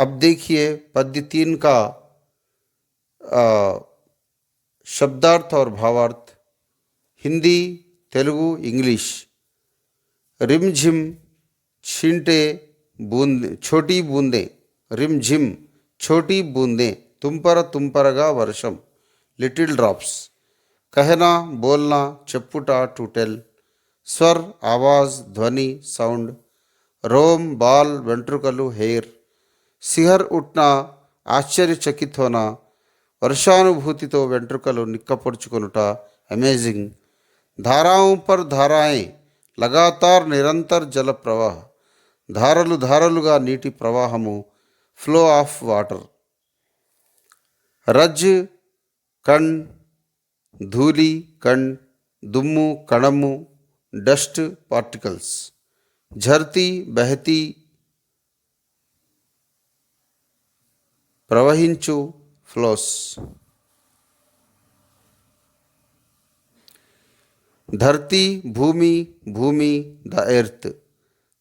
अब देखिए पद्य 3 का शब्दार्थ और भावार्थ। हिंदी, तेलुगु, इंग्लिश। रिमझिम छींटे बूंदे, छोटी बूंदें। रिमझिम छोटी बूंदें, तुम्परगा वर्षम, लिटिल ड्रॉप्स। कहना, बोलना, चप्पुटा, टू टेल। स्वर, आवाज, ध्वनि, साउंड। रोम, बाल, వెంట్రుకలు, हेयर। సిహర్ ఉట్నా, ఆశ్చర్యచకిत होना। वर्षानुभूतिతో వెంట్రుకలు నిక్కపొడుచుకొనుట, अमेजिंग। धाराओं पर धाराएं, लगातार निरंतर जल प्रवाह। ధారలు ధారలుగా నీటి ప్రవాహము, ఫ్లో ఆఫ్ వాటర్। రజ్ కణ్, ధూళి కణ్, దుమ్ము కణము, డస్ట్ పార్టికల్స్। झरती बहती, ప్రవహించు, ఫ్లోస్। धरती भूमि, भूमि द एर्थ।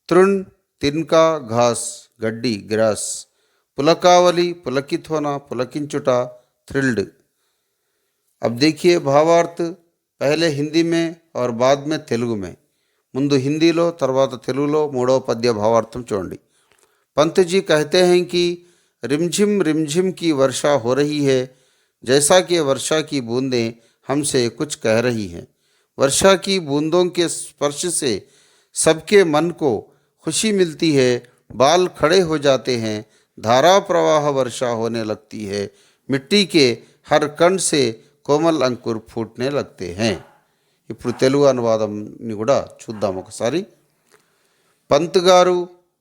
तृण तिनका, घास, गड्डी, ग्रास। पुलकावली पुलकित होना, पुलकिंचुटा, थ्रिल्ड। अब देखिए भावार्थ, पहले हिंदी में और बाद में तेलुगु में। ముందు హిందీలో తర్వాత తెలుగులో మూడవ పద్య భావార్థం చూడండి। पंत जी कहते हैं कि रिमझिम रिमझिम की वर्षा हो रही है, जैसा कि वर्षा की बूंदें हमसे कुछ कह रही हैं। वर्षा की बूंदों के स्पर्श से सबके मन को खुशी मिलती है, बाल खड़े हो जाते हैं, धारा प्रवाह वर्षा होने लगती है, मिट्टी के हर कण से कोमल अंकुर फूटने लगते हैं। ఇప్పుడు తెలుగు అనువాదంని కూడా చూద్దాం ఒకసారి। పంత్ గారు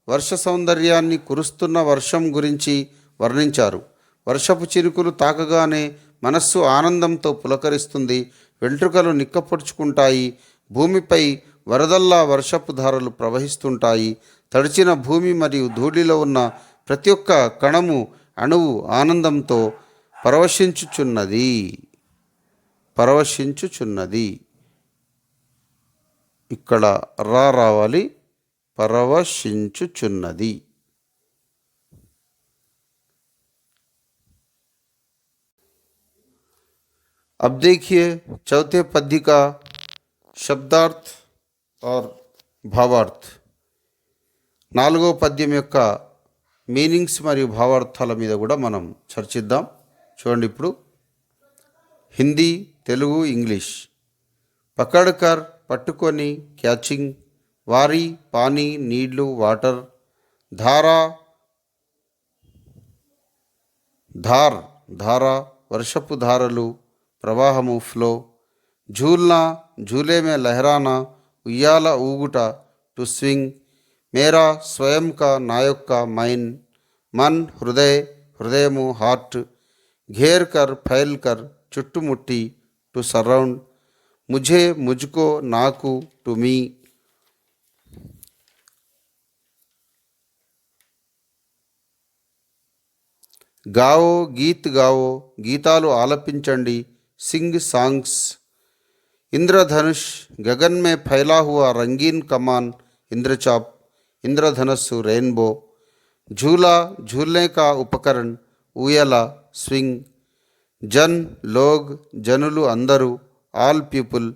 వర్ష సౌందర్యాన్ని, కురుస్తున్న వర్షం గురించి వర్ణించారు। వర్షపు చినుకులు తాకగానే మనస్సు ఆనందంతో పులకరిస్తుంది, వెంట్రుకలు నిక్కపొడుచుకుంటాయి, భూమిపై వరదల్లా వర్షపు ధారలు ప్రవహిస్తుంటాయి। తడిచిన భూమి మరియు ధూళిలో ఉన్న ప్రతి ఒక్క కణము, అణువు ఆనందంతో పరవశించుచున్నది। ఇక్కడ రా రావాలి, పరవశించుచున్నది। अब देखिए चौथे पद्य का शब्दार्थ और भावार्थ। నాలుగో పద్యం యొక్క మీనింగ్స్ మరియు భావార్థాల మీద కూడా మనం చర్చిద్దాం। చూడండి ఇప్పుడు హిందీ, తెలుగు, ఇంగ్లీష్। పకడ్కర్ పట్టుకొని, క్యాచింగ్। వారి పానీ నీళ్లు, వాటర్। ధారా ధార వర్షపు ధారలు, ప్రవాహము, ఫ్లో। झूलना झूले में लहराना, उయ్యాల ఊగుట, టు స్వింగ్। मेरा स्वयं का, నా యొక్క, మైన్। मन హృదయము, హార్ట్। घेर कर फैल कर, చుట్టుముట్టి, టు సరౌండ్। मुझे मुझको, నాకు, టు మీ। గావో గీత్ గావో, గీతాలు ఆలపించండి, సింగ్ సాంగ్స్। ఇంద్రధనుష్ గగన్ మే ఫైలా హుआ रंगीन कमान, इंद्रचाप, इंद्रधनुस्सु, रेनबो। झूला झूलने का उपकरण, ఊయల, స్వింగ్। జన్ లోగ్, జనులు, అందరూ, ఆల్ పీపుల్।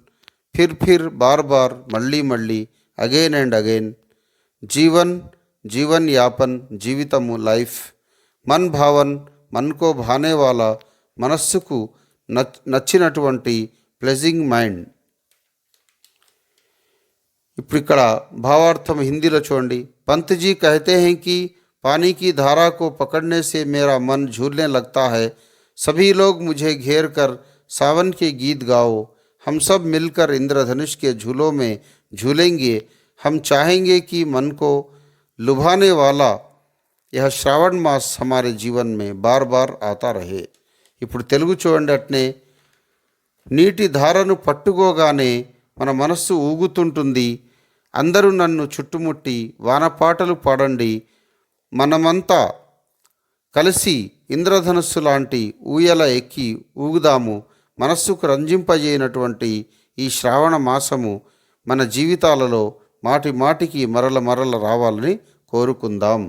ఫిర్ బార్ బార్, మళ్ళీ మళ్ళీ, అగైన్ అండ్ అగైన్। జీవన్ జీవన్ యాపన్, జీవితము, లైఫ్। మన్ భావన్ మన్కో భానే వాలా, మనస్సుకు నచ్చినటువంటి, ప్లెజింగ్ మైండ్। ఇప్పుడు ఇక్కడ భావార్థం హిందీలో చూడండి। पंत जी कहते हैं कि पानी की धारा को पकड़ने से मेरा मन झूलने लगता है। सभी लोग मुझे घेर कर सावन के गीत गाओ। हम सब मिलकर इंद्रधनुष के झूलों में झूलेंगे। हम चाहेंगे कि मन को लुभाने वाला यह श्रावण मास हमारे जीवन में बार बार आता रहे। ఇప్పుడు తెలుగు చూడండి అట్నే। నీటి ధారను పట్టుకోగానే మన మనస్సు ఊగుతుంటుంది, అందరూ నన్ను చుట్టుముట్టి వానపాటలు పాడండి, మనమంతా కలిసి ఇంద్రధనుస్సు లాంటి ఊయల ఎక్కి ఊగుదాము। మనస్సుకు రంజింపజేయనటువంటి ఈ శ్రావణ మాసము మన జీవితాలలో మాటి మాటికి మరల రావాలని కోరుకుందాం।